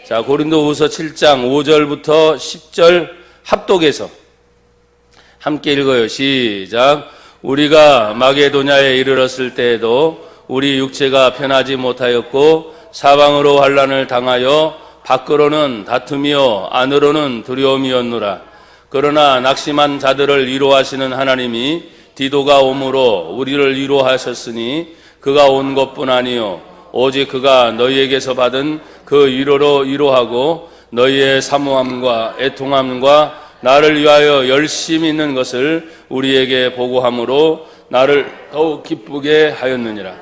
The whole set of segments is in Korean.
자, 고린도후서 7장 5절부터 10절 합독해서 함께 읽어요. 시작. 우리가 마게도냐에 이르렀을 때에도 우리 육체가 편하지 못하였고 사방으로 환난을 당하여 밖으로는 다툼이요 안으로는 두려움이었노라. 그러나 낙심한 자들을 위로하시는 하나님이 디도가 오므로 우리를 위로하셨으니 그가 온 것뿐 아니요 오직 그가 너희에게서 받은 그 위로로 위로하고 너희의 사모함과 애통함과 나를 위하여 열심히 있는 것을 우리에게 보고함으로 나를 더욱 기쁘게 하였느니라.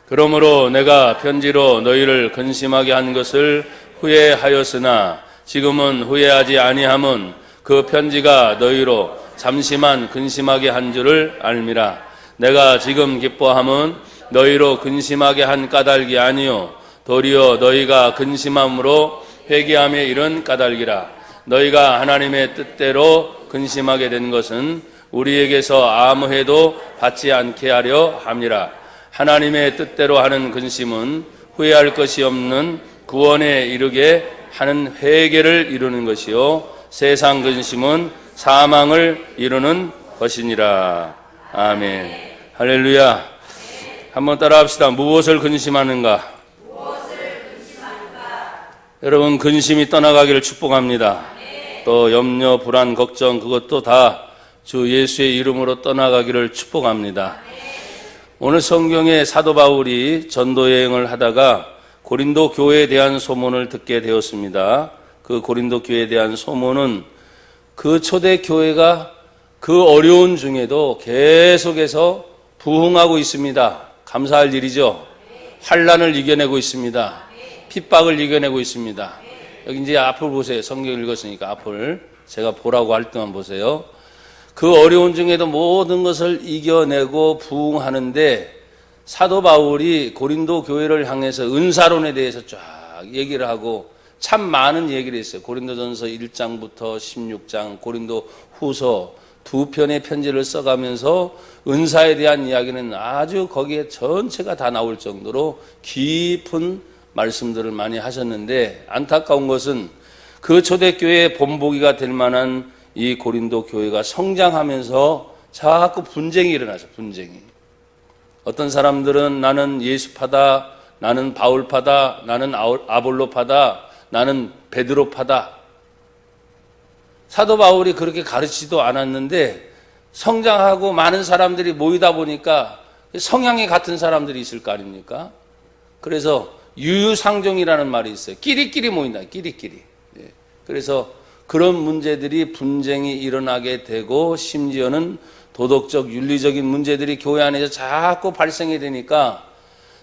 그러므로 내가 편지로 너희를 근심하게 한 것을 후회하였으나 지금은 후회하지 아니함은 그 편지가 너희로 잠시만 근심하게 한 줄을 알미라. 내가 지금 기뻐함은 너희로 근심하게 한 까닭이 아니요 도리어 너희가 근심함으로 회개함에 이른 까닭이라. 너희가 하나님의 뜻대로 근심하게 된 것은 우리에게서 아무 해도 받지 않게 하려 함이라. 하나님의 뜻대로 하는 근심은 후회할 것이 없는 구원에 이르게 하는 회개를 이루는 것이요 세상 근심은 사망을 이루는 것이니라. 아멘. 할렐루야. 한번 따라합시다. 무엇을 근심하는가? 여러분, 근심이 떠나가기를 축복합니다. 또 염려, 불안, 걱정 그것도 다 주 예수의 이름으로 떠나가기를 축복합니다. 오늘 성경에 사도 바울이 전도 여행을 하다가 고린도 교회에 대한 소문을 듣게 되었습니다. 그 고린도 교회에 대한 소문은 그 초대 교회가 그 어려운 중에도 계속해서 부흥하고 있습니다. 감사할 일이죠. 환난을 이겨내고 있습니다. 핍박을 이겨내고 있습니다. 여기 이제 앞을 보세요. 성경 읽었으니까 앞을 제가 보라고 할 때만 보세요. 그 어려운 중에도 모든 것을 이겨내고 부흥하는데 사도 바울이 고린도 교회를 향해서 은사론에 대해서 쫙 얘기를 하고 참 많은 얘기를 했어요. 고린도전서 1장부터 16장, 고린도 후서 두 편의 편지를 써가면서 은사에 대한 이야기는 아주 거기에 전체가 다 나올 정도로 깊은 말씀들을 많이 하셨는데 안타까운 것은 그 초대교회의 본보기가 될 만한 이 고린도 교회가 성장하면서 자꾸 분쟁이 일어나죠. 분쟁이. 어떤 사람들은 나는 예수파다, 나는 바울파다, 나는 아볼로파다, 나는 베드로파다. 사도 바울이 그렇게 가르치지도 않았는데 성장하고 많은 사람들이 모이다 보니까 성향이 같은 사람들이 있을 거 아닙니까? 그래서 유유상종이라는 말이 있어요. 끼리끼리 모인다. 끼리끼리. 그래서 그런 문제들이 분쟁이 일어나게 되고 심지어는 도덕적 윤리적인 문제들이 교회 안에서 자꾸 발생이 되니까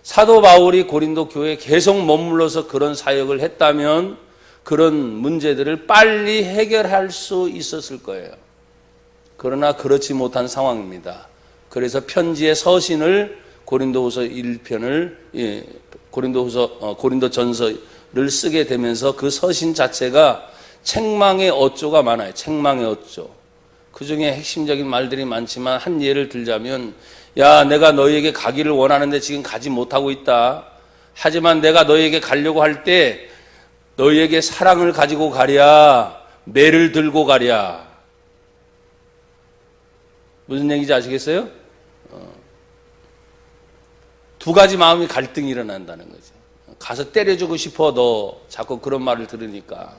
사도 바울이 고린도 교회에 계속 머물러서 그런 사역을 했다면 그런 문제들을 빨리 해결할 수 있었을 거예요. 그러나 그렇지 못한 상황입니다. 그래서 편지의 서신을 고린도후서 1편을 고린도전서를 쓰게 되면서 그 서신 자체가 책망의 어조가 많아요. 책망의 어조. 그 중에 핵심적인 말들이 많지만 한 예를 들자면 야, 내가 너희에게 가기를 원하는데 지금 가지 못하고 있다. 하지만 내가 너희에게 가려고 할 때 너희에게 사랑을 가지고 가랴, 매를 들고 가랴. 무슨 얘기인지 아시겠어요? 두 가지 마음이 갈등이 일어난다는 거죠. 가서 때려주고 싶어 너 자꾸 그런 말을 들으니까.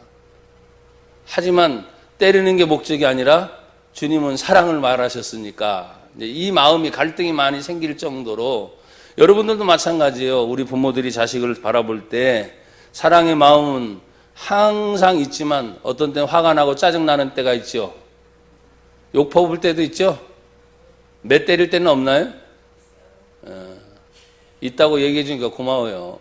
하지만 때리는 게 목적이 아니라 주님은 사랑을 말하셨으니까 이 마음이 갈등이 많이 생길 정도로 여러분들도 마찬가지예요. 우리 부모들이 자식을 바라볼 때 사랑의 마음은 항상 있지만 어떤 때는 화가 나고 짜증나는 때가 있죠. 욕 퍼볼 때도 있죠. 매 때릴 때는 없나요? 있다고 얘기해 주니까 고마워요.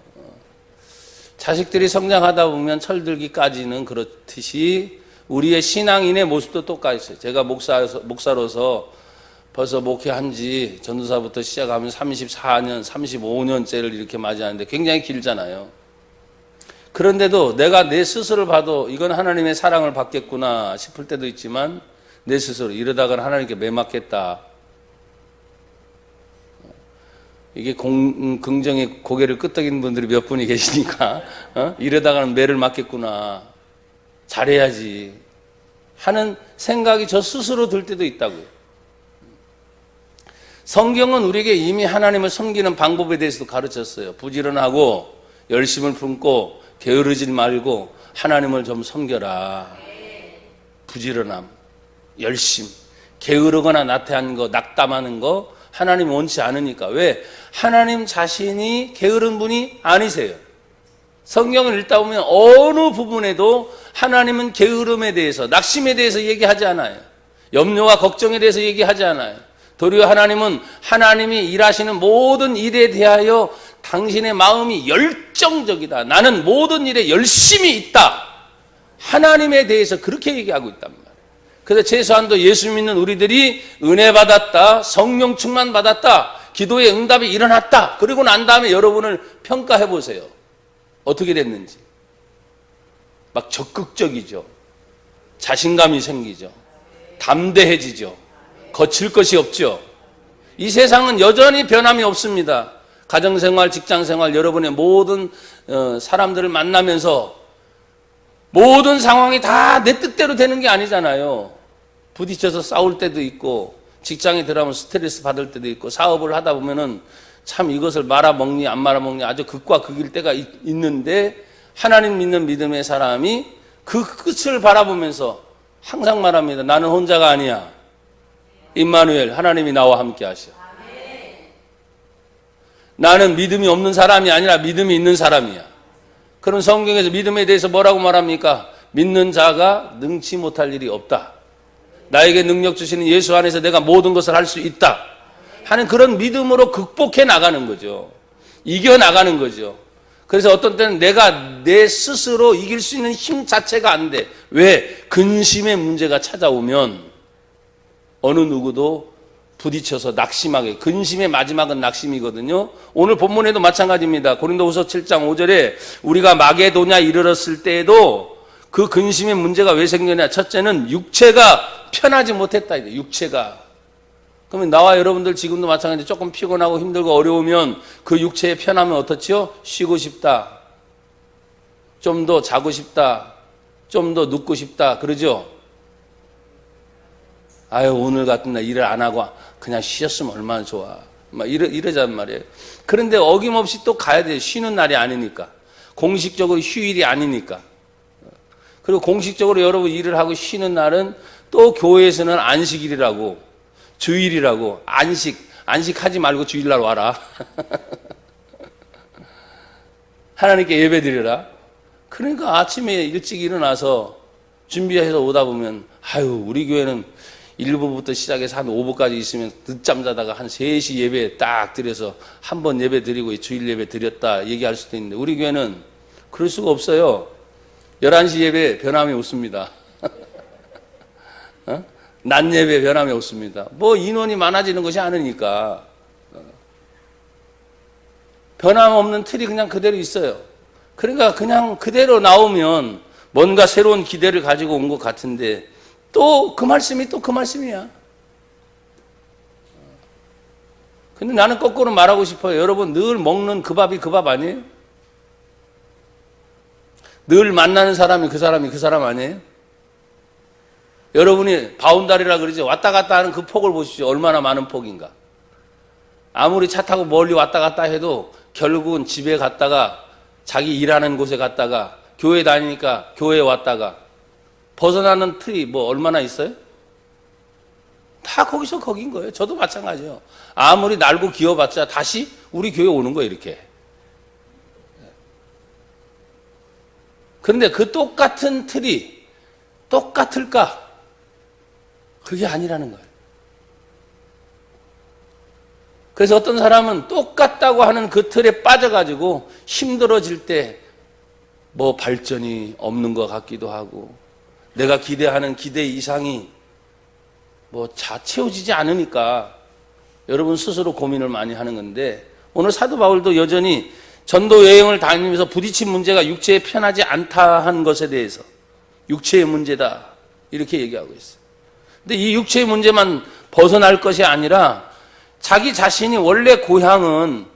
자식들이 성장하다 보면 철들기까지는 그렇듯이 우리의 신앙인의 모습도 똑같아요. 제가 목사로서 벌써 목회한 지 전도사부터 시작하면 34년, 35년째를 이렇게 맞이하는데 굉장히 길잖아요. 그런데도 내가 내 스스로를 봐도 이건 하나님의 사랑을 받겠구나 싶을 때도 있지만 내 스스로 이러다가는 하나님께 매맞겠다. 이게 긍정의 고개를 끄덕이는 분들이 몇 분이 계시니까 이러다가는 매를 맞겠구나, 잘해야지 하는 생각이 저 스스로 들 때도 있다고요. 성경은 우리에게 이미 하나님을 섬기는 방법에 대해서도 가르쳤어요. 부지런하고 열심을 품고 게으르지 말고 하나님을 좀 섬겨라. 부지런함, 열심, 게으르거나 나태한 거, 낙담하는 거 하나님 원치 않으니까. 왜? 하나님 자신이 게으른 분이 아니세요. 성경을 읽다 보면 어느 부분에도 하나님은 게으름에 대해서, 낙심에 대해서 얘기하지 않아요. 염려와 걱정에 대해서 얘기하지 않아요. 도리어 하나님은 하나님이 일하시는 모든 일에 대하여 당신의 마음이 열정적이다. 나는 모든 일에 열심히 있다. 하나님에 대해서 그렇게 얘기하고 있단 말이에요. 그래서 최소한도 예수 믿는 우리들이 은혜 받았다, 성령 충만 받았다, 기도의 응답이 일어났다, 그리고 난 다음에 여러분을 평가해 보세요. 어떻게 됐는지. 막 적극적이죠. 자신감이 생기죠. 담대해지죠. 거칠 것이 없죠. 이 세상은 여전히 변함이 없습니다. 가정생활, 직장생활, 여러분의 모든 사람들을 만나면서 모든 상황이 다 내 뜻대로 되는 게 아니잖아요. 부딪혀서 싸울 때도 있고, 직장에 들어가면 스트레스 받을 때도 있고, 사업을 하다 보면은 참 이것을 말아먹니 안 말아먹니 아주 극과 극일 때가 있는데, 하나님 믿는 믿음의 사람이 그 끝을 바라보면서 항상 말합니다. 나는 혼자가 아니야. 임마누엘, 하나님이 나와 함께 하셔. 나는 믿음이 없는 사람이 아니라 믿음이 있는 사람이야. 그럼 성경에서 믿음에 대해서 뭐라고 말합니까? 믿는 자가 능치 못할 일이 없다. 나에게 능력 주시는 예수 안에서 내가 모든 것을 할 수 있다 하는 그런 믿음으로 극복해 나가는 거죠. 이겨 나가는 거죠. 그래서 어떤 때는 내가 내 스스로 이길 수 있는 힘 자체가 안 돼. 왜? 근심의 문제가 찾아오면 어느 누구도 부딪혀서 낙심하게, 근심의 마지막은 낙심이거든요. 오늘 본문에도 마찬가지입니다. 고린도후서 7장 5절에 우리가 마게도냐 이르렀을 때에도 그 근심의 문제가 왜 생겼냐? 첫째는 육체가 편하지 못했다. 육체가. 그러면 나와 여러분들 지금도 마찬가지 조금 피곤하고 힘들고 어려우면 그 육체의 편함은 어떻지요? 쉬고 싶다. 좀 더 자고 싶다. 좀 더 눕고 싶다. 그러죠? 아유, 오늘 같은 날 일을 안 하고 그냥 쉬었으면 얼마나 좋아. 막 이러자는 말이에요. 그런데 어김없이 또 가야 돼요. 쉬는 날이 아니니까. 공식적으로 휴일이 아니니까. 그리고 공식적으로 여러분 일을 하고 쉬는 날은 또 교회에서는 안식일이라고, 주일이라고, 안식하지 말고 주일날 와라. 하나님께 예배 드려라. 그러니까 아침에 일찍 일어나서 준비해서 오다 보면, 아유, 우리 교회는 1부부터 시작해서 한 5부까지 있으면 늦잠 자다가 한 3시 예배 딱 드려서 한 번 예배 드리고 주일 예배 드렸다 얘기할 수도 있는데, 우리 교회는 그럴 수가 없어요. 11시 예배 변함이 없습니다. 낮 예배 변함이 없습니다. 뭐 인원이 많아지는 것이 아니니까. 변함없는 틀이 그냥 그대로 있어요. 그러니까 그냥 그대로 나오면 뭔가 새로운 기대를 가지고 온 것 같은데, 또 그 말씀이 또 그 말씀이야. 근데 나는 거꾸로 말하고 싶어요. 여러분, 늘 먹는 그 밥이 그 밥 아니에요? 늘 만나는 사람이 그 사람 아니에요? 여러분이 바운다리라 그러죠. 왔다 갔다 하는 그 폭을 보십시오. 얼마나 많은 폭인가. 아무리 차 타고 멀리 왔다 갔다 해도 결국은 집에 갔다가 자기 일하는 곳에 갔다가 교회 다니니까 교회에 왔다가 벗어나는 틀이 뭐 얼마나 있어요? 다 거기서 거긴 거예요. 저도 마찬가지예요. 아무리 날고 기어봤자 다시 우리 교회 오는 거예요, 이렇게. 그런데 그 똑같은 틀이 똑같을까? 그게 아니라는 거예요. 그래서 어떤 사람은 똑같다고 하는 그 틀에 빠져가지고 힘들어질 때 뭐 발전이 없는 것 같기도 하고, 내가 기대하는 기대 이상이 뭐 채워지지 않으니까 여러분 스스로 고민을 많이 하는 건데, 오늘 사도 바울도 여전히 전도 여행을 다니면서 부딪힌 문제가 육체에 편하지 않다 한 것에 대해서 육체의 문제다 이렇게 얘기하고 있어요. 근데 이 육체의 문제만 벗어날 것이 아니라 자기 자신이 원래 고향은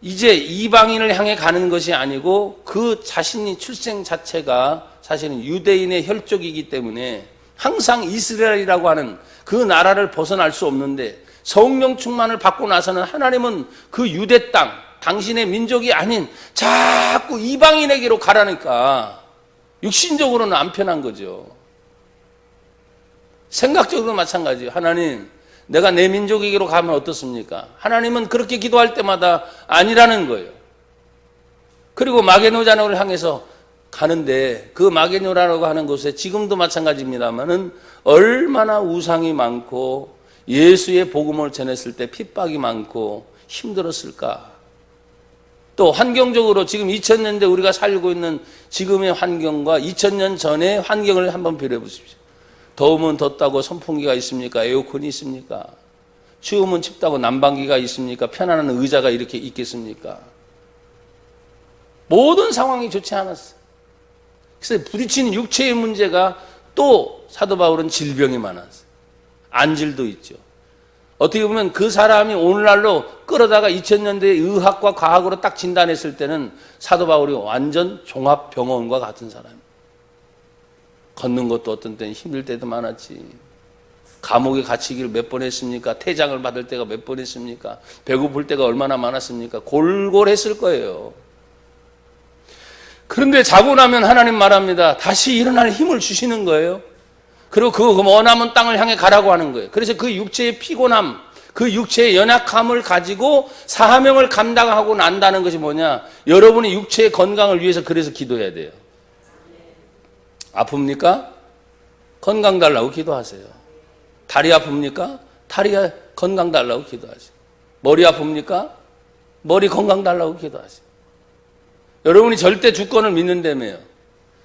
이제 이방인을 향해 가는 것이 아니고 그 자신이 출생 자체가 사실은 유대인의 혈족이기 때문에 항상 이스라엘이라고 하는 그 나라를 벗어날 수 없는데, 성령 충만을 받고 나서는 하나님은 그 유대 땅, 당신의 민족이 아닌 자꾸 이방인에게로 가라니까 육신적으로는 안 편한 거죠. 생각적으로 마찬가지예요. 하나님, 내가 내 민족에게로 가면 어떻습니까? 하나님은 그렇게 기도할 때마다 아니라는 거예요. 그리고 마게노자노를 향해서 가는데, 그 마게노라고 하는 곳에 지금도 마찬가지입니다만은 얼마나 우상이 많고 예수의 복음을 전했을 때 핍박이 많고 힘들었을까. 또 환경적으로 지금 2000년대 우리가 살고 있는 지금의 환경과 2000년 전의 환경을 한번 비교해 보십시오. 더우면 덥다고 선풍기가 있습니까? 에어컨이 있습니까? 추우면 춥다고 난방기가 있습니까? 편안한 의자가 이렇게 있겠습니까? 모든 상황이 좋지 않았어요. 그래서 부딪히는 육체의 문제가, 또 사도 바울은 질병이 많았어요. 안질도 있죠. 어떻게 보면 그 사람이 오늘날로 끌어다가 2000년대의 의학과 과학으로 딱 진단했을 때는 사도 바울이 완전 종합병원과 같은 사람이에요. 걷는 것도 어떤 때는 힘들 때도 많았지. 감옥에 갇히기를 몇 번 했습니까? 퇴장을 받을 때가 몇 번 했습니까? 배고플 때가 얼마나 많았습니까? 골골했을 거예요. 그런데 자고 나면 하나님 말합니다. 다시 일어날 힘을 주시는 거예요. 그리고 그 원하는 땅을 향해 가라고 하는 거예요. 그래서 그 육체의 피곤함, 그 육체의 연약함을 가지고 사명을 감당하고 난다는 것이 뭐냐? 여러분의 육체의 건강을 위해서 그래서 기도해야 돼요. 아픕니까? 건강 달라고 기도하세요. 다리 아픕니까? 다리 건강 달라고 기도하세요. 머리 아픕니까? 머리 건강 달라고 기도하세요. 여러분이 절대 주권을 믿는다며요.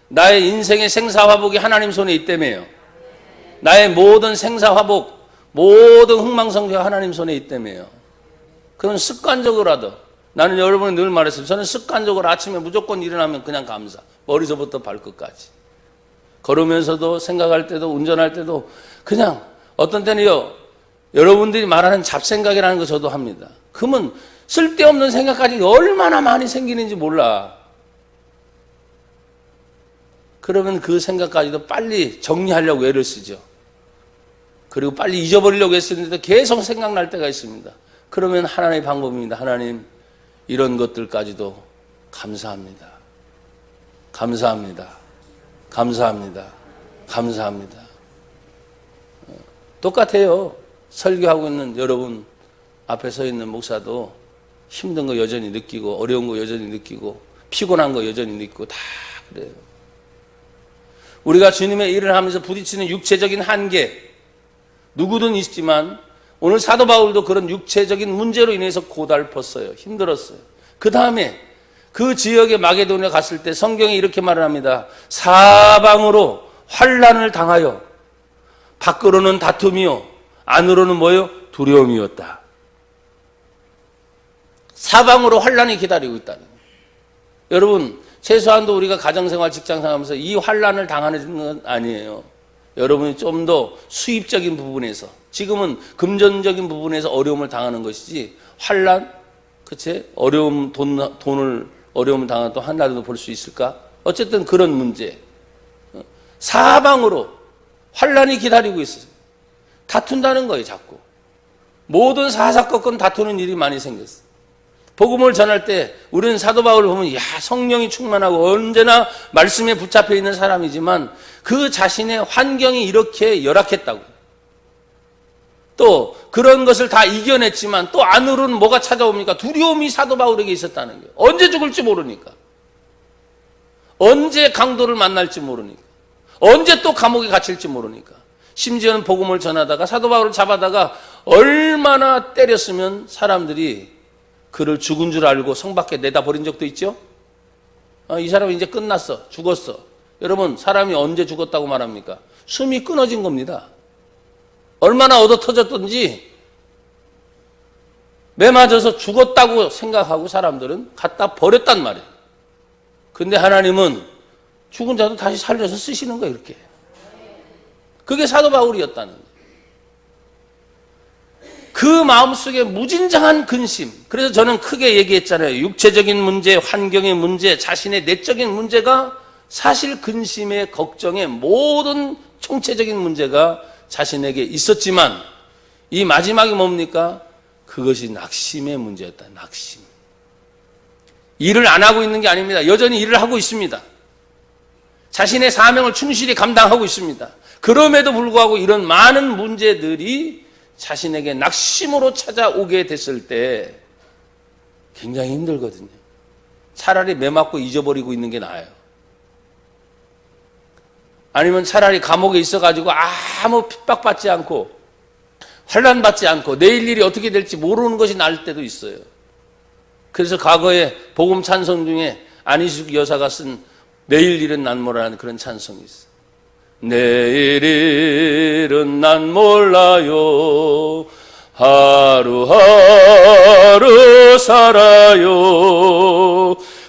나의 인생의 생사화복이 하나님 손에 있다며요. 나의 모든 생사화복, 모든 흥망성쇠가 하나님 손에 있다며요. 그건 습관적으로라도, 나는 여러분이 늘 말했어요. 저는 습관적으로 아침에 무조건 일어나면 그냥 감사. 머리서부터 발끝까지. 걸으면서도, 생각할 때도, 운전할 때도 그냥, 어떤 때는요, 여러분들이 말하는 잡생각이라는 거 저도 합니다. 그러면 쓸데없는 생각까지 얼마나 많이 생기는지 몰라. 그러면 그 생각까지도 빨리 정리하려고 애를 쓰죠. 그리고 빨리 잊어버리려고 했었는데 계속 생각날 때가 있습니다. 그러면 하나님의 방법입니다. 하나님, 이런 것들까지도 감사합니다. 감사합니다. 감사합니다. 감사합니다. 똑같아요. 설교하고 있는 여러분 앞에 서 있는 목사도 힘든 거 여전히 느끼고, 어려운 거 여전히 느끼고, 피곤한 거 여전히 느끼고, 다 그래요. 우리가 주님의 일을 하면서 부딪히는 육체적인 한계, 누구든 있지만 오늘 사도 바울도 그런 육체적인 문제로 인해서 고달팠어요. 힘들었어요. 그 다음에 그 지역에 마게도니아 갔을 때 성경에 이렇게 말을 합니다. 사방으로 환난을 당하여 밖으로는 다툼이요 안으로는 뭐요? 두려움이었다. 사방으로 환난이 기다리고 있다는 거예요. 여러분, 최소한도 우리가 가정생활, 직장생활하면서 이 환난을 당하는 건 아니에요. 여러분이 좀 더 수입적인 부분에서, 지금은 금전적인 부분에서 어려움을 당하는 것이지, 환난, 그치? 돈을 어려움을 당하는 또 한나라도 볼 수 있을까? 어쨌든 그런 문제. 사방으로 환난이 기다리고 있어요. 다툰다는 거예요, 자꾸. 모든 사사건건 다투는 일이 많이 생겼어요. 복음을 전할 때 우리는 사도 바울을 보면 성령이 충만하고 언제나 말씀에 붙잡혀 있는 사람이지만 그 자신의 환경이 이렇게 열악했다고. 또 그런 것을 다 이겨냈지만 또 안으로는 뭐가 찾아옵니까? 두려움이 사도 바울에게 있었다는 거예요. 언제 죽을지 모르니까. 언제 강도를 만날지 모르니까. 언제 또 감옥에 갇힐지 모르니까. 심지어는 복음을 전하다가 사도 바울을 잡아다가 얼마나 때렸으면 사람들이 그를 죽은 줄 알고 성 밖에 내다버린 적도 있죠? 이 사람은 이제 끝났어. 죽었어. 여러분, 사람이 언제 죽었다고 말합니까? 숨이 끊어진 겁니다. 얼마나 얻어 터졌던지 매 맞아서 죽었다고 생각하고 사람들은 갖다 버렸단 말이에요. 근데 하나님은 죽은 자도 다시 살려서 쓰시는 거예요, 이렇게. 그게 사도 바울이었다는 거예요. 그 마음속에 무진장한 근심. 그래서 저는 크게 얘기했잖아요. 육체적인 문제, 환경의 문제, 자신의 내적인 문제가 사실 근심의 걱정의 모든 총체적인 문제가 자신에게 있었지만 이 마지막이 뭡니까? 그것이 낙심의 문제였다. 낙심. 일을 안 하고 있는 게 아닙니다. 여전히 일을 하고 있습니다. 자신의 사명을 충실히 감당하고 있습니다. 그럼에도 불구하고 이런 많은 문제들이 자신에게 낙심으로 찾아오게 됐을 때 굉장히 힘들거든요. 차라리 매 맞고 잊어버리고 있는 게 나아요. 아니면 차라리 감옥에 있어가지고 아무 핍박받지 않고 환난받지 않고 내일 일이 어떻게 될지 모르는 것이 나을 때도 있어요. 그래서 과거에 복음 찬송 중에 안희숙 여사가 쓴 내일 일은 난 몰라라는 그런 찬송이 있어요. 내일 일은 난 몰라요. 하루하루 살아요.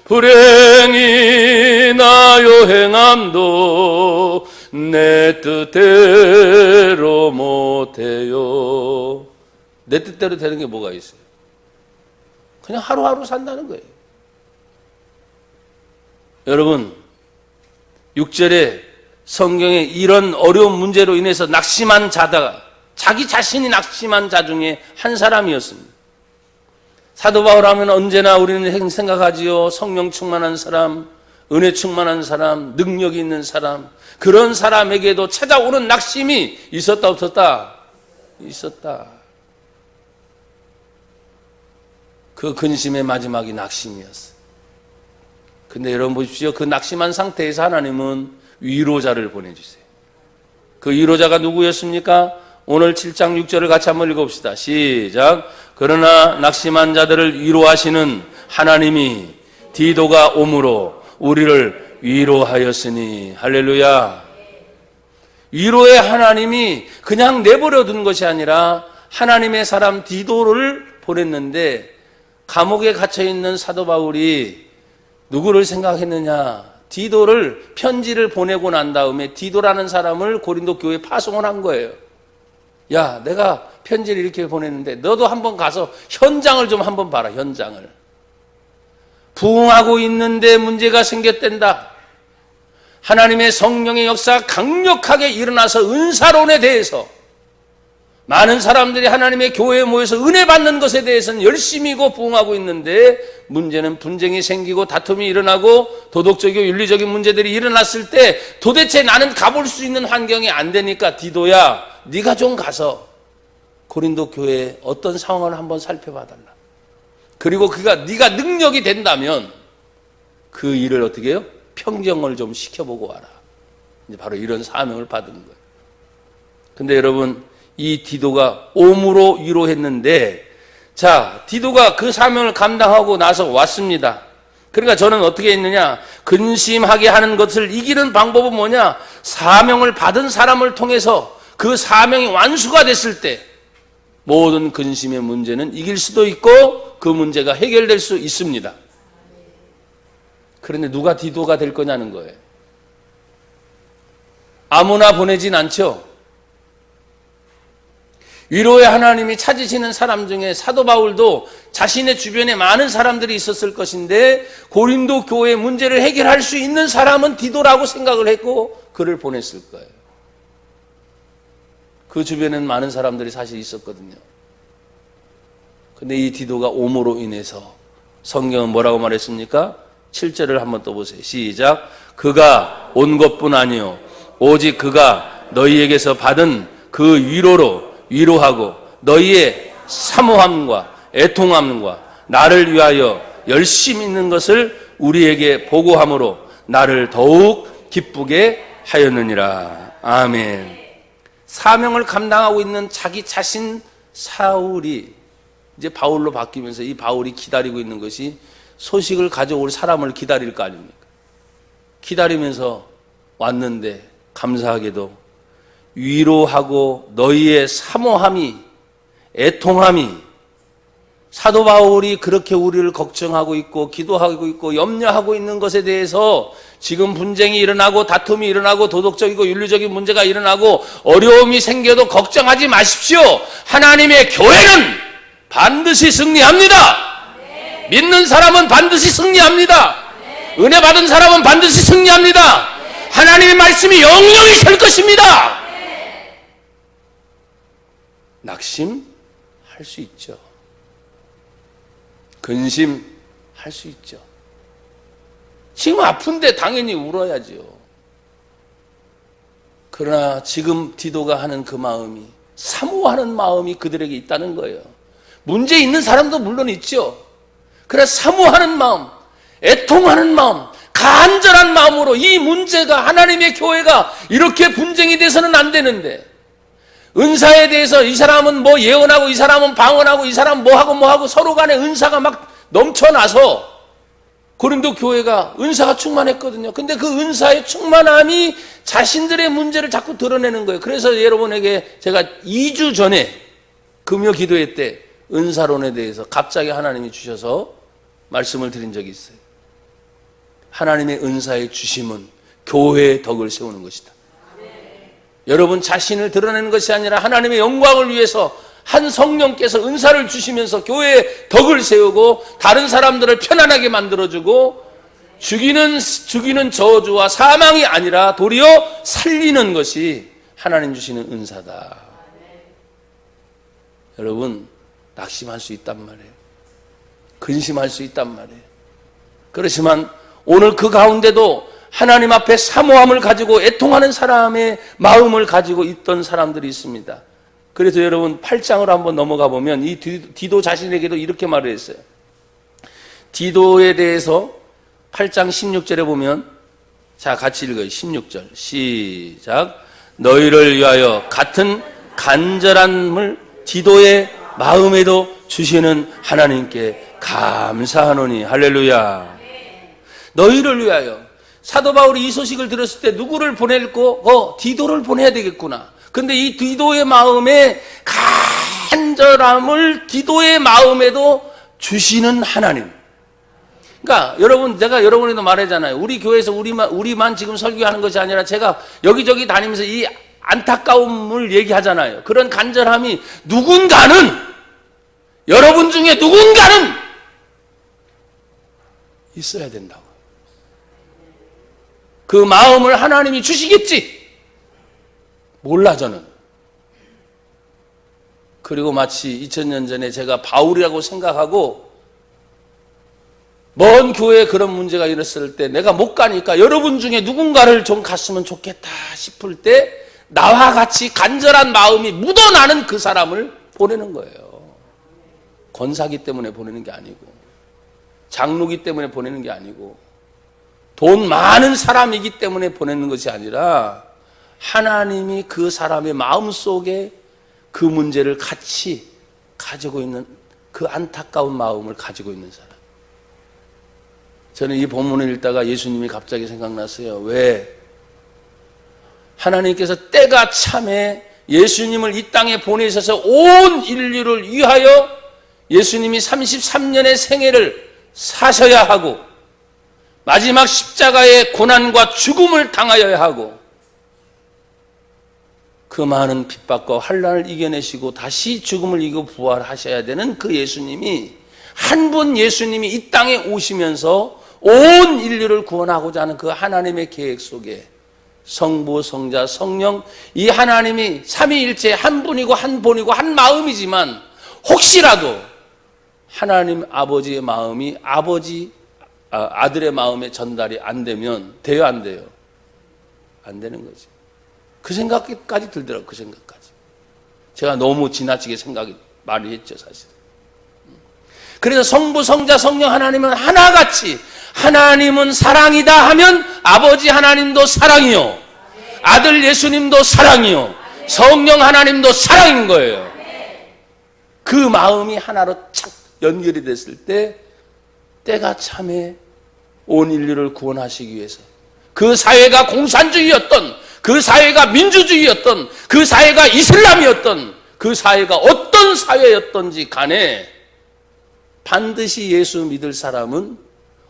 불행이 나요 행함도 내 뜻대로 못해요. 내 뜻대로 되는 게 뭐가 있어요? 그냥 하루하루 산다는 거예요. 여러분, 6절에 성경에 이런 어려운 문제로 인해서 낙심한 자다가 자기 자신이 낙심한 자 중에 한 사람이었습니다. 사도 바울 하면 언제나 우리는 생각하지요. 성령 충만한 사람, 은혜 충만한 사람, 능력이 있는 사람, 그런 사람에게도 찾아오는 낙심이 있었다 없었다? 있었다. 그 근심의 마지막이 낙심이었어요. 근데 여러분 보십시오. 그 낙심한 상태에서 하나님은 위로자를 보내주세요. 그 위로자가 누구였습니까? 오늘 7장 6절을 같이 한번 읽어봅시다. 시작. 그러나 낙심한 자들을 위로하시는 하나님이 디도가 오므로 우리를 위로하였으니. 할렐루야. 위로의 하나님이 그냥 내버려 둔 것이 아니라 하나님의 사람 디도를 보냈는데 감옥에 갇혀있는 사도 바울이 누구를 생각했느냐? 디도를 편지를 보내고 난 다음에 디도라는 사람을 고린도 교회에 파송을 한 거예요. 야, 내가 편지를 이렇게 보냈는데 너도 한번 가서 현장을 좀 한번 봐라. 현장을. 부흥하고 있는데 문제가 생겼댄다. 하나님의 성령의 역사가 강력하게 일어나서 은사론에 대해서 많은 사람들이 하나님의 교회에 모여서 은혜 받는 것에 대해서는 열심히고 부흥하고 있는데 문제는 분쟁이 생기고 다툼이 일어나고 도덕적이고 윤리적인 문제들이 일어났을 때 도대체 나는 가볼 수 있는 환경이 안 되니까 디도야, 네가 좀 가서 고린도 교회에 어떤 상황을 한번 살펴봐달라. 그리고 네가 능력이 된다면 그 일을 어떻게 해요? 평정을 좀 시켜보고 와라. 이제 바로 이런 사명을 받은 거예요. 근데 여러분, 이 디도가 오므로 위로했는데, 자, 디도가 그 사명을 감당하고 나서 왔습니다. 그러니까 저는 어떻게 했느냐? 근심하게 하는 것을 이기는 방법은 뭐냐? 사명을 받은 사람을 통해서 그 사명이 완수가 됐을 때 모든 근심의 문제는 이길 수도 있고 그 문제가 해결될 수 있습니다. 그런데 누가 디도가 될 거냐는 거예요. 아무나 보내진 않죠. 위로의 하나님이 찾으시는 사람 중에 사도 바울도 자신의 주변에 많은 사람들이 있었을 것인데 고린도 교회의 문제를 해결할 수 있는 사람은 디도라고 생각을 했고 그를 보냈을 거예요. 그 주변에는 많은 사람들이 사실 있었거든요. 근데 이 디도가 오므로 인해서 성경은 뭐라고 말했습니까? 7절을 한번 또 보세요. 시작. 그가 온 것뿐 아니요 오직 그가 너희에게서 받은 그 위로로 위로하고 너희의 사모함과 애통함과 나를 위하여 열심히 있는 것을 우리에게 보고함으로 나를 더욱 기쁘게 하였느니라. 아멘. 사명을 감당하고 있는 자기 자신 사울이 이제 바울로 바뀌면서 이 바울이 기다리고 있는 것이 소식을 가져올 사람을 기다릴 거 아닙니까? 기다리면서 왔는데 감사하게도 위로하고 너희의 사모함이 애통함이 사도 바울이 그렇게 우리를 걱정하고 있고 기도하고 있고 염려하고 있는 것에 대해서 지금 분쟁이 일어나고 다툼이 일어나고 도덕적이고 윤리적인 문제가 일어나고 어려움이 생겨도 걱정하지 마십시오. 하나님의 교회는 반드시 승리합니다. 네. 믿는 사람은 반드시 승리합니다. 네. 은혜 받은 사람은 반드시 승리합니다. 네. 하나님의 말씀이 영영이 설 것입니다. 네. 낙심할 수 있죠. 근심할 수 있죠. 지금 아픈데 당연히 울어야죠. 그러나 지금 디도가 하는 그 마음이, 사모하는 마음이 그들에게 있다는 거예요. 문제 있는 사람도 물론 있죠. 그러나 사모하는 마음, 애통하는 마음, 간절한 마음으로 이 문제가, 하나님의 교회가 이렇게 분쟁이 돼서는 안 되는데, 은사에 대해서 이 사람은 뭐 예언하고 이 사람은 방언하고 이 사람은 뭐하고 서로 간에 은사가 막 넘쳐나서 고린도 교회가 은사가 충만했거든요. 근데 그 은사의 충만함이 자신들의 문제를 자꾸 드러내는 거예요. 그래서 여러분에게 제가 2주 전에 금요 기도회 때 은사론에 대해서 갑자기 하나님이 주셔서 말씀을 드린 적이 있어요. 하나님의 은사의 주심은 교회의 덕을 세우는 것이다. 여러분 자신을 드러내는 것이 아니라 하나님의 영광을 위해서 한 성령께서 은사를 주시면서 교회의 덕을 세우고 다른 사람들을 편안하게 만들어주고 죽이는 저주와 사망이 아니라 도리어 살리는 것이 하나님 주시는 은사다. 여러분 낙심할 수 있단 말이에요. 근심할 수 있단 말이에요. 그렇지만 오늘 그 가운데도 하나님 앞에 사모함을 가지고 애통하는 사람의 마음을 가지고 있던 사람들이 있습니다. 그래서 여러분 8장으로 한번 넘어가 보면 이 디도 자신에게도 이렇게 말을 했어요. 디도에 대해서 8장 16절에 보면, 자 같이 읽어요. 16절 시작. 너희를 위하여 같은 간절함을 디도의 마음에도 주시는 하나님께 감사하노니. 할렐루야. 너희를 위하여. 사도 바울이 이 소식을 들었을 때 누구를 보낼고 디도를 보내야 되겠구나. 근데 이 디도의 마음에 간절함을 디도의 마음에도 주시는 하나님. 그러니까 여러분, 제가 여러분에도 말하잖아요. 우리 교회에서 우리만 지금 설교하는 것이 아니라 제가 여기저기 다니면서 이 안타까움을 얘기하잖아요. 그런 간절함이 누군가는, 여러분 중에 누군가는 있어야 된다고. 그 마음을 하나님이 주시겠지. 몰라 저는. 그리고 마치 2000년 전에 제가 바울이라고 생각하고 먼 교회에 그런 문제가 일었을 때 내가 못 가니까 여러분 중에 누군가를 좀 갔으면 좋겠다 싶을 때 나와 같이 간절한 마음이 묻어나는 그 사람을 보내는 거예요. 권사기 때문에 보내는 게 아니고, 장로기 때문에 보내는 게 아니고, 돈 많은 사람이기 때문에 보내는 것이 아니라 하나님이 그 사람의 마음속에 그 문제를 같이 가지고 있는, 그 안타까운 마음을 가지고 있는 사람. 저는 이 본문을 읽다가 예수님이 갑자기 생각났어요. 왜? 하나님께서 때가 참에 예수님을 이 땅에 보내셔서 온 인류를 위하여 예수님이 33년의 생애를 사셔야 하고 마지막 십자가의 고난과 죽음을 당하여야 하고 그 많은 핍박과 환난을 이겨내시고 다시 죽음을 이기고 부활하셔야 되는 그 예수님이, 한 분 예수님이 이 땅에 오시면서 온 인류를 구원하고자 하는 그 하나님의 계획 속에 성부, 성자, 성령, 이 하나님이 삼위일체 한 분이고 한 본이고 한 마음이지만 혹시라도 하나님 아버지의 마음이 아들의 마음에 전달이 안 되면 돼요, 안 돼요? 안 되는 거지. 그 생각까지 들더라고요. 그 생각까지. 제가 너무 지나치게 많이 했죠, 사실. 그래서 성부, 성자, 성령 하나님은 하나같이, 하나님은 사랑이다 하면 아버지 하나님도 사랑이요, 아들 예수님도 사랑이요, 성령 하나님도 사랑인 거예요. 그 마음이 하나로 착 연결이 됐을 때 때가 참에 온 인류를 구원하시기 위해서, 그 사회가 공산주의였던, 그 사회가 민주주의였던, 그 사회가 이슬람이었던, 그 사회가 어떤 사회였던지 간에 반드시 예수 믿을 사람은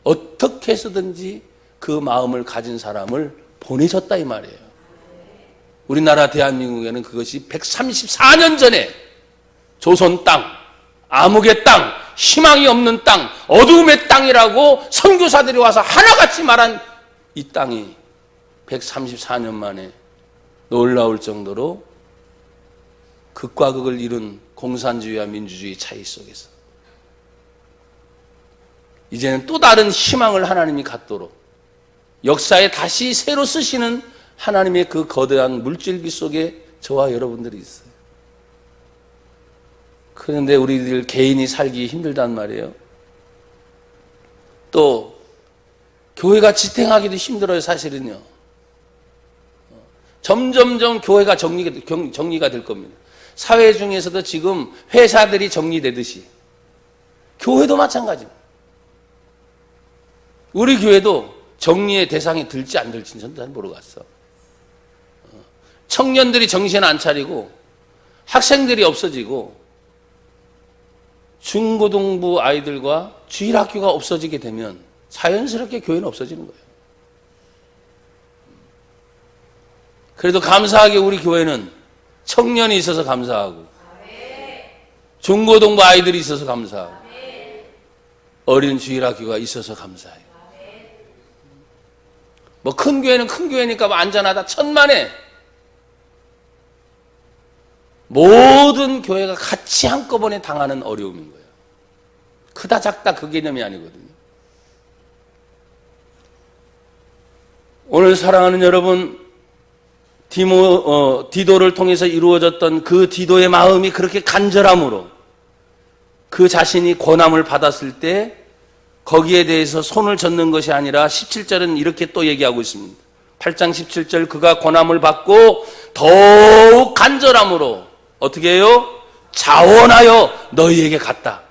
어떻게 해서든지 그 마음을 가진 사람을 보내셨다 이 말이에요. 우리나라 대한민국에는 그것이 134년 전에 조선 땅, 암흑의 땅, 희망이 없는 땅, 어두움의 땅이라고 선교사들이 와서 하나같이 말한 이 땅이 134년 만에 놀라울 정도로 극과 극을 이룬 공산주의와 민주주의 차이 속에서 이제는 또 다른 희망을 하나님이 갖도록 역사에 다시 새로 쓰시는 하나님의 그 거대한 물줄기 속에 저와 여러분들이 있어요. 그런데 우리들 개인이 살기 힘들단 말이에요. 또 교회가 지탱하기도 힘들어요, 사실은요. 점점점 교회가 정리가 될 겁니다. 사회 중에서도 지금 회사들이 정리되듯이 교회도 마찬가지입니다. 우리 교회도 정리의 대상이 들지 안 들지는 저는 잘 모르겠어. 청년들이 정신 안 차리고 학생들이 없어지고 중고등부 아이들과 주일학교가 없어지게 되면 자연스럽게 교회는 없어지는 거예요. 그래도 감사하게 우리 교회는 청년이 있어서 감사하고 중고등부 아이들이 있어서 감사하고 어린 주일학교가 있어서 감사해요. 뭐 큰 교회는 큰 교회니까 뭐 안전하다 천만에 모든 교회가 같이 한꺼번에 당하는 어려움인 거예요. 크다 작다 그 개념이 아니거든요. 오늘 사랑하는 여러분, 디도를 통해서 이루어졌던 그 디도의 마음이 그렇게 간절함으로 그 자신이 고난을 받았을 때 거기에 대해서 손을 젓는 것이 아니라 17절은 이렇게 또 얘기하고 있습니다. 8장 17절 그가 고난을 받고 더욱 간절함으로 어떻게 해요? 자원하여 너희에게 갔다.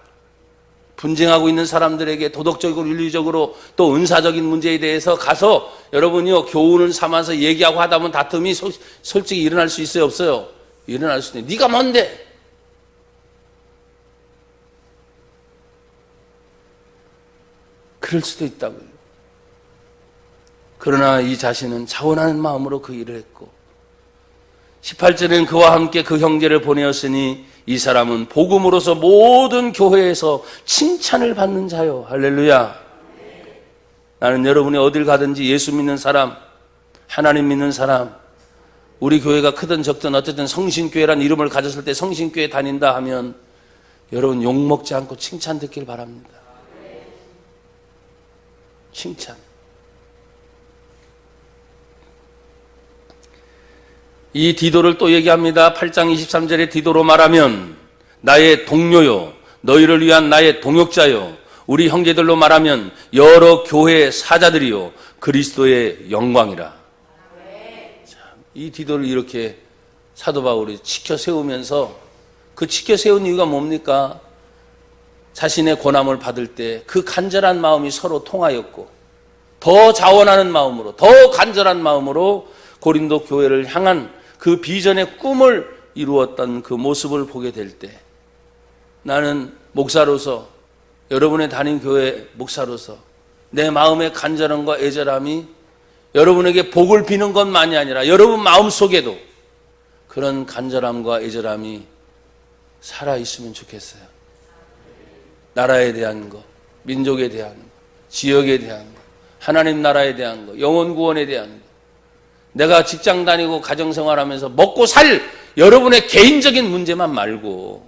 분쟁하고 있는 사람들에게 도덕적으로 윤리적으로 또 은사적인 문제에 대해서 가서 여러분이요 교훈을 삼아서 얘기하고 하다 보면 다툼이 솔직히 일어날 수 있어요 없어요? 일어날 수 있네. 네가 뭔데? 그럴 수도 있다고요. 그러나 이 자신은 자원하는 마음으로 그 일을 했고 18절에는 그와 함께 그 형제를 보내었으니 이 사람은 복음으로서 모든 교회에서 칭찬을 받는 자요. 할렐루야. 나는 여러분이 어딜 가든지 예수 믿는 사람, 하나님 믿는 사람, 우리 교회가 크든 적든 어쨌든 성신교회란 이름을 가졌을 때 성신교회 다닌다 하면 여러분 욕먹지 않고 칭찬 듣길 바랍니다. 칭찬. 이 디도를 또 얘기합니다. 8장 23절에 디도로 말하면 나의 동료요 너희를 위한 나의 동역자요 우리 형제들로 말하면 여러 교회 사자들이요 그리스도의 영광이라. 이 디도를 이렇게 사도 바울이 지켜 세우면서 그 지켜 세운 이유가 뭡니까? 자신의 고난을 받을 때 그 간절한 마음이 서로 통하였고 더 자원하는 마음으로 더 간절한 마음으로 고린도 교회를 향한 그 비전의 꿈을 이루었던 그 모습을 보게 될 때 나는 목사로서 여러분의 담임 교회 목사로서 내 마음의 간절함과 애절함이 여러분에게 복을 비는 것만이 아니라 여러분 마음속에도 그런 간절함과 애절함이 살아있으면 좋겠어요. 나라에 대한 거, 민족에 대한 거, 지역에 대한 거, 하나님 나라에 대한 거, 영혼 구원에 대한 거, 내가 직장 다니고 가정생활하면서 먹고 살 여러분의 개인적인 문제만 말고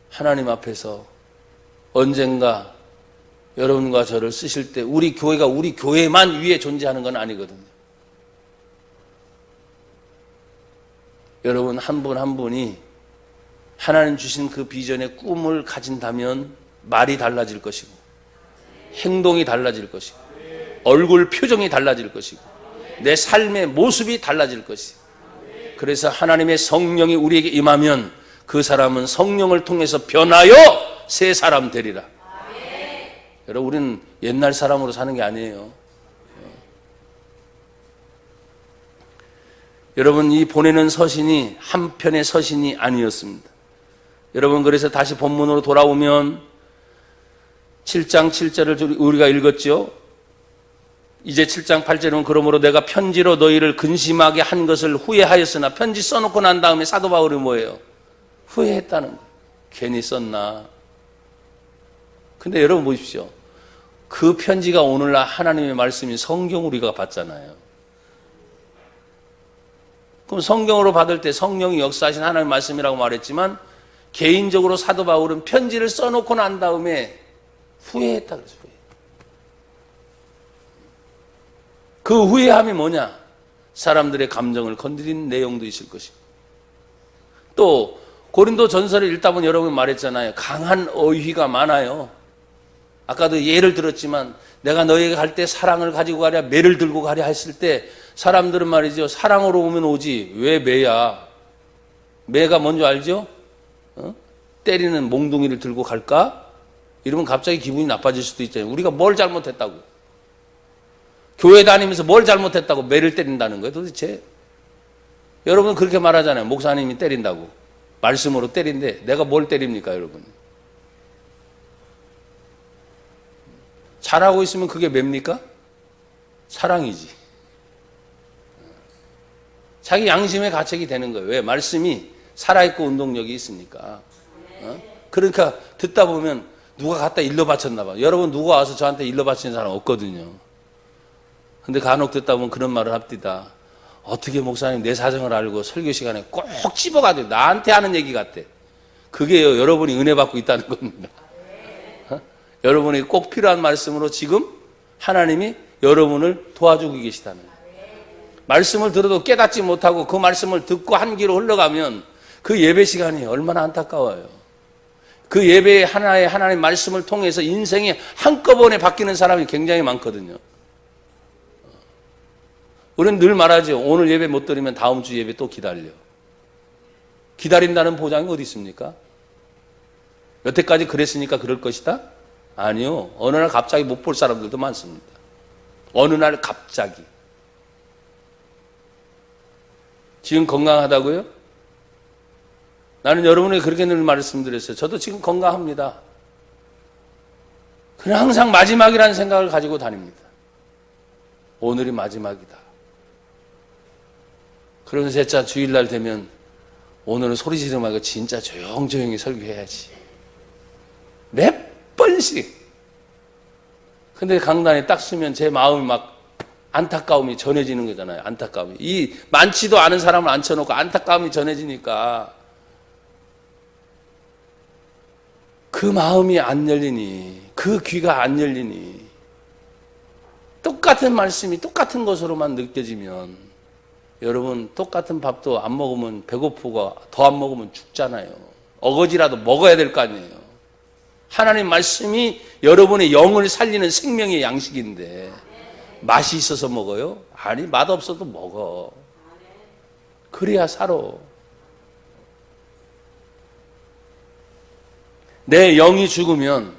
하나님 앞에서 언젠가 여러분과 저를 쓰실 때 우리 교회가 우리 교회만 위에 존재하는 건 아니거든요. 여러분 한 분 한 분이 하나님 주신 그 비전의 꿈을 가진다면 말이 달라질 것이고 행동이 달라질 것이고 얼굴 표정이 달라질 것이고 내 삶의 모습이 달라질 것이고 그래서 하나님의 성령이 우리에게 임하면 그 사람은 성령을 통해서 변하여 새 사람 되리라. 여러분 우리는 옛날 사람으로 사는 게 아니에요. 여러분 이 보내는 서신이 한 편의 서신이 아니었습니다. 여러분, 그래서 다시 본문으로 돌아오면 7장 7절을 우리가 읽었죠. 이제 7장 8절은 그러므로 내가 편지로 너희를 근심하게 한 것을 후회하였으나, 편지 써놓고 난 다음에 사도 바울이 뭐예요? 후회했다는 거예요. 괜히 썼나. 근데 여러분 보십시오. 그 편지가 오늘날 하나님의 말씀인 성경 우리가 받잖아요. 그럼 성경으로 받을 때 성령이 역사하신 하나님의 말씀이라고 말했지만, 개인적으로 사도 바울은 편지를 써놓고 난 다음에 후회했다 그랬어요. 그 후회함이 뭐냐? 사람들의 감정을 건드린 내용도 있을 것이고, 또 고린도 전서를 읽다 보면 여러분 말했잖아요. 강한 어휘가 많아요. 아까도 예를 들었지만, 내가 너에게 갈 때 사랑을 가지고 가랴 매를 들고 가랴 했을 때 사람들은 말이죠, 사랑으로 오면 오지 왜 매야? 매가 뭔지 알죠? 때리는 몽둥이를 들고 갈까? 이러면 갑자기 기분이 나빠질 수도 있잖아요. 우리가 뭘 잘못했다고, 교회 다니면서 뭘 잘못했다고 매를 때린다는 거예요 도대체? 여러분 그렇게 말하잖아요. 목사님이 때린다고, 말씀으로 때린데 내가 뭘 때립니까 여러분? 잘하고 있으면 그게 뭡니까? 사랑이지. 자기 양심의 가책이 되는 거예요. 왜? 말씀이 살아있고 운동력이 있으니까. 그러니까 듣다 보면 누가 갖다 일러 바쳤나 봐. 여러분 누가 와서 저한테 일러 바치는 사람 없거든요. 근데 간혹 듣다 보면 그런 말을 합디다. 어떻게 목사님 내 사정을 알고 설교 시간에 꼭 집어가지고 나한테 하는 얘기 같아. 그게요, 여러분이 은혜 받고 있다는 겁니다. 여러분이 꼭 필요한 말씀으로 지금 하나님이 여러분을 도와주고 계시다는 거예요. 말씀을 들어도 깨닫지 못하고 그 말씀을 듣고 한 길로 흘러가면 그 예배 시간이 얼마나 안타까워요. 그 예배의 하나의 하나님 말씀을 통해서 인생이 한꺼번에 바뀌는 사람이 굉장히 많거든요. 우리는 늘 말하죠. 오늘 예배 못 드리면 다음 주 예배 또 기다려. 기다린다는 보장이 어디 있습니까? 여태까지 그랬으니까 그럴 것이다? 아니요. 어느 날 갑자기 못 볼 사람들도 많습니다. 어느 날 갑자기. 지금 건강하다고요? 나는 여러분에게 그렇게 늘 말씀드렸어요. 저도 지금 건강합니다. 그냥 항상 마지막이라는 생각을 가지고 다닙니다. 오늘이 마지막이다. 그러면서 진짜 주일날 되면 오늘은 소리 지르지 말고 진짜 조용조용히 설교해야지. 몇 번씩. 근데 강단에 딱 쓰면 제 마음이 막 안타까움이 전해지는 거잖아요. 안타까움이. 이 많지도 않은 사람을 앉혀놓고 안타까움이 전해지니까 그 마음이 안 열리니, 그 귀가 안 열리니, 똑같은 말씀이 똑같은 것으로만 느껴지면 여러분 똑같은 밥도 안 먹으면 배고프고 더 안 먹으면 죽잖아요. 어거지라도 먹어야 될 거 아니에요. 하나님 말씀이 여러분의 영을 살리는 생명의 양식인데 맛이 있어서 먹어요? 아니, 맛없어도 먹어. 그래야 살아. 내 영이 죽으면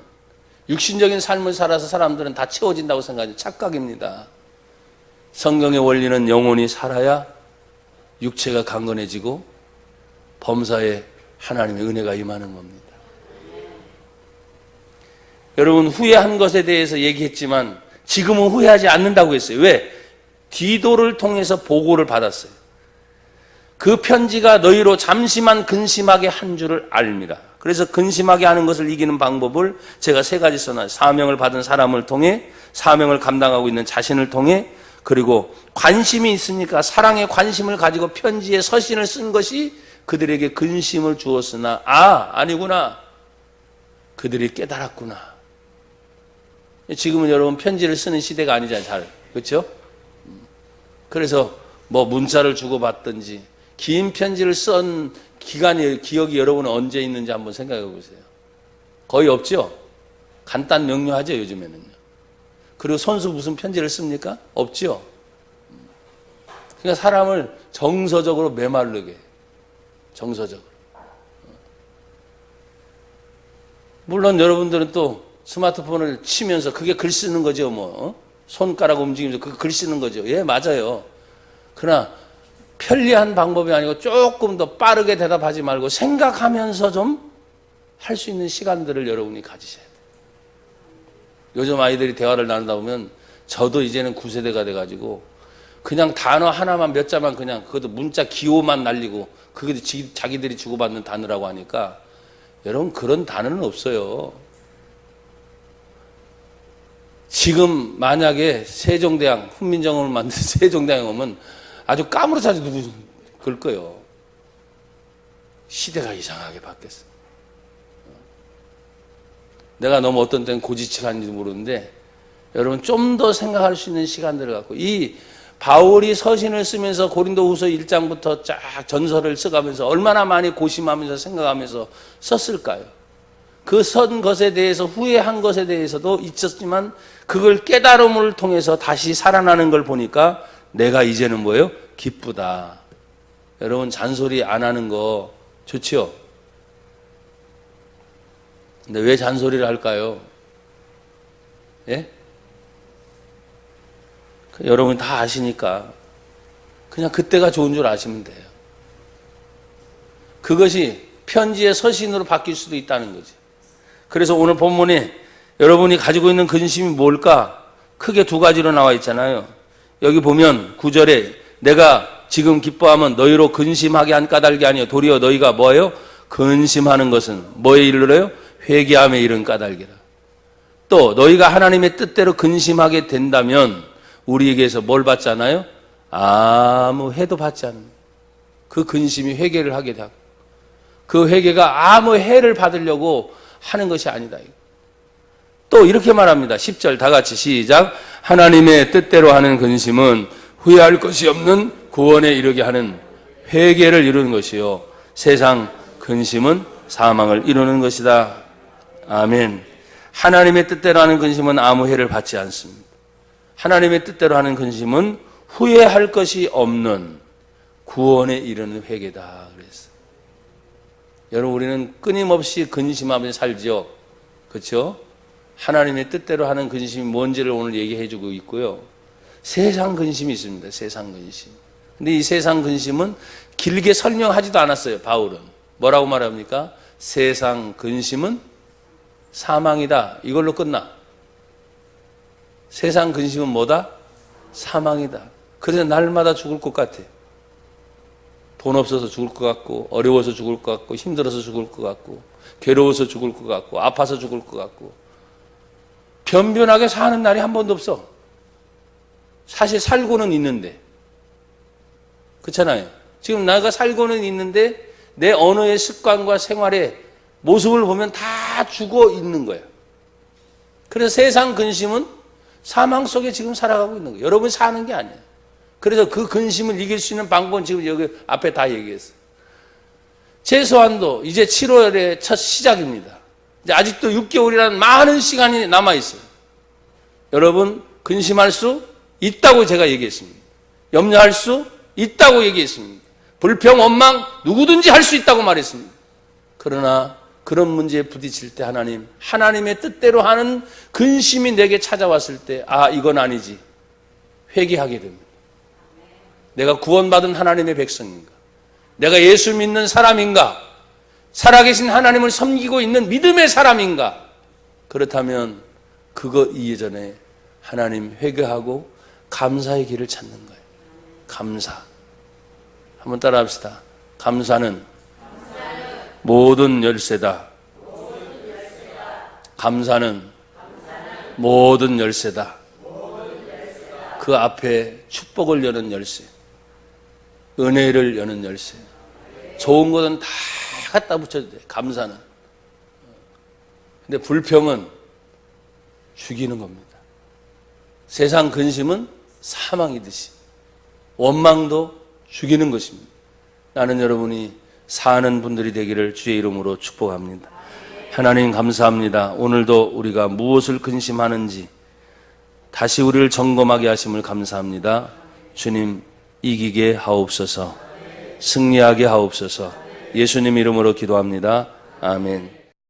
육신적인 삶을 살아서 사람들은 다 채워진다고 생각하는 착각입니다. 성경의 원리는 영혼이 살아야 육체가 강건해지고 범사에 하나님의 은혜가 임하는 겁니다. 여러분 후회한 것에 대해서 얘기했지만 지금은 후회하지 않는다고 했어요. 왜? 디도를 통해서 보고를 받았어요. 그 편지가 너희로 잠시만 근심하게 한 줄을 압니다. 그래서 근심하게 하는 것을 이기는 방법을 제가 3가지 써놨어요. 사명을 받은 사람을 통해, 사명을 감당하고 있는 자신을 통해, 그리고 관심이 있으니까 사랑의 관심을 가지고 편지에 서신을 쓴 것이 그들에게 근심을 주었으나 아니구나. 그들이 깨달았구나. 지금은 여러분 편지를 쓰는 시대가 아니잖아요. 잘. 그렇죠? 그래서 뭐 문자를 주고받든지 긴 편지를 쓴 기억이 여러분은 언제 있는지 한번 생각해 보세요. 거의 없죠? 간단 명료하죠, 요즘에는요. 그리고 손수 무슨 편지를 씁니까? 없죠? 그러니까 사람을 정서적으로 메마르게 해요. 정서적으로. 물론 여러분들은 또 스마트폰을 치면서 그게 글 쓰는 거죠, 뭐. 손가락 움직이면서 그게 글 쓰는 거죠. 예, 맞아요. 그러나 편리한 방법이 아니고 조금 더 빠르게 대답하지 말고 생각하면서 좀 할 수 있는 시간들을 여러분이 가지셔야 돼요. 요즘 아이들이 대화를 나누다 보면 저도 이제는 9세대가 돼가지고 그냥 단어 하나만 몇 자만 그냥 그것도 문자 기호만 날리고 그게 자기들이 주고받는 단어라고 하니까 여러분 그런 단어는 없어요. 지금 만약에 세종대왕, 훈민정음을 만든 세종대왕이 오면 아주 까무러차지 누구 그럴 거예요. 시대가 이상하게 바뀌었어. 내가 너무 어떤 때는 고지식한지도 모르는데 여러분 좀 더 생각할 수 있는 시간들을 갖고 이 바울이 서신을 쓰면서 고린도후서 1장부터 쫙 전설을 써가면서 얼마나 많이 고심하면서 생각하면서 썼을까요? 그 선 것에 대해서 후회한 것에 대해서도 있었지만 그걸 깨달음을 통해서 다시 살아나는 걸 보니까 내가 이제는 뭐예요? 기쁘다. 여러분 잔소리 안 하는 거 좋지요? 근데 왜 잔소리를 할까요? 예? 여러분 다 아시니까 그냥 그때가 좋은 줄 아시면 돼요. 그것이 편지의 서신으로 바뀔 수도 있다는 거지. 그래서 오늘 본문에 여러분이 가지고 있는 근심이 뭘까? 크게 두 가지로 나와 있잖아요. 여기 보면 9절에 내가 지금 기뻐하면 너희로 근심하게 한 까닭이 아니요 도리어 너희가 뭐예요? 근심하는 것은 뭐에 이르러요? 회개함에 이른 까닭이라. 또 너희가 하나님의 뜻대로 근심하게 된다면 우리에게서 뭘 받잖아요? 아무 해도 받지 않는 그 근심이 회개를 하게 되고 그 회개가 아무 해를 받으려고 하는 것이 아니다. 또 이렇게 말합니다. 10절 다 같이 시작. 하나님의 뜻대로 하는 근심은 후회할 것이 없는 구원에 이르게 하는 회개를 이루는 것이요 세상 근심은 사망을 이루는 것이다. 아멘. 하나님의 뜻대로 하는 근심은 아무 해를 받지 않습니다. 하나님의 뜻대로 하는 근심은 후회할 것이 없는 구원에 이르는 회개다. 그랬어요. 여러분 우리는 끊임없이 근심하면서 살죠. 그렇죠? 하나님의 뜻대로 하는 근심이 뭔지를 오늘 얘기해 주고 있고요. 세상 근심이 있습니다. 세상 근심. 근데 이 세상 근심은 길게 설명하지도 않았어요. 바울은. 뭐라고 말합니까? 세상 근심은 사망이다. 이걸로 끝나. 세상 근심은 뭐다? 사망이다. 그래서 날마다 죽을 것 같아. 돈 없어서 죽을 것 같고, 어려워서 죽을 것 같고, 힘들어서 죽을 것 같고, 괴로워서 죽을 것 같고, 아파서 죽을 것 같고, 변변하게 사는 날이 한 번도 없어. 사실 살고는 있는데. 그렇잖아요. 지금 내가 살고는 있는데 내 언어의 습관과 생활의 모습을 보면 다 죽어 있는 거야. 그래서 세상 근심은 사망 속에 지금 살아가고 있는 거예요. 여러분이 사는 게 아니에요. 그래서 그 근심을 이길 수 있는 방법은 지금 여기 앞에 다 얘기했어요. 최소한도 이제 7월의 첫 시작입니다. 이제 아직도 6개월이라는 많은 시간이 남아있어요. 여러분 근심할 수 있다고 제가 얘기했습니다. 염려할 수 있다고 얘기했습니다. 불평, 원망 누구든지 할 수 있다고 말했습니다. 그러나 그런 문제에 부딪힐 때 하나님의 뜻대로 하는 근심이 내게 찾아왔을 때 이건 아니지. 회개하게 됩니다. 내가 구원받은 하나님의 백성인가? 내가 예수 믿는 사람인가? 살아계신 하나님을 섬기고 있는 믿음의 사람인가? 그렇다면 그거 이전에 하나님 회개하고 감사의 길을 찾는 거예요. 감사. 한번 따라 합시다. 감사는 모든 열쇠다. 감사는 모든 열쇠다. 그 앞에 축복을 여는 열쇠, 은혜를 여는 열쇠. 좋은 것은 다 갖다 붙여도 돼. 감사는. 근데 불평은 죽이는 겁니다. 세상 근심은 사망이듯이 원망도 죽이는 것입니다. 나는 여러분이 사는 분들이 되기를 주의 이름으로 축복합니다. 하나님 감사합니다. 오늘도 우리가 무엇을 근심하는지 다시 우리를 점검하게 하심을 감사합니다. 주님 이기게 하옵소서, 승리하게 하옵소서. 예수님 이름으로 기도합니다. 아멘.